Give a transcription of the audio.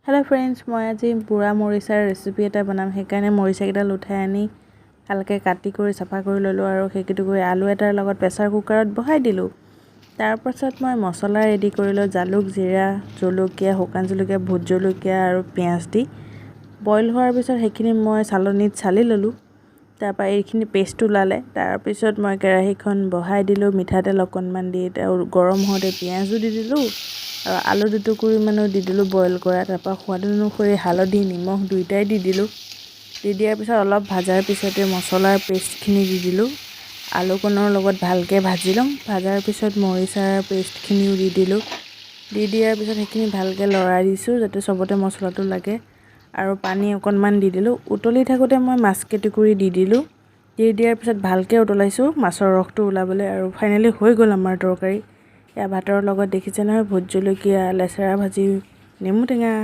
Hello friends, मैं आज बुरा मरीचार रेसिपी एटा बनाम हेकाने मरीचाकेइटा उठाई आनी भालके काटि करि साफा करि ललो आरो हेकिटुकुरि आलु एटार लगत प्रेसार कुकाৰত बहाई दिलो। तार पाছত मैं मसला रेडी करिलो, जालुक, जीरा, जलकिया, हुकान जलकिया, भोट जलकिया आरो पियाज दि बॉइल होৱাৰ পিছত हेकिनि मैं सालनित साली ललो। तारपा एखिनि पेस्ट उलाले। तार पिছত मैं केराहीখন बहाई दिलो, मिठातेल अकनमान दि गरम होते पियाजो दि दिलो और आलू दुटुकुरि मानो दि दिलो बॉइल करा। तारपा स्वाद अनुसरि हालधि निमख दुइटाई दि दिलो। दि दियार पिছত अलप भाजार पिछते मसलार पेस्टखिनि दि दिलो। आलुकনৰ লগত ভালকে ভাজি লম। ভাজাৰ পিছত মৰিচাৰ পেষ্টখিনিও দি দিলো। দি দিয়াৰ পিছত হেখিনি ভালকে লৰাই দিছো যাতে সবতে মছলাটো লাগে আৰু পানী অকনমান দি দিলো। উতলি থাকোতে মই মাছ কেটুকুৰি দি দিলো। দি দিয়াৰ পিছত ভালকে উতলাইছো মাছৰ ৰসটো উলাবলে আৰু ফাইনালি হৈ গল আমাৰ তৰকাৰী। या भाতৰ লগত দেখিছে নহয় ভোট জলকীয়া, লেচেৰা ভাজি, নেমু টেঙা।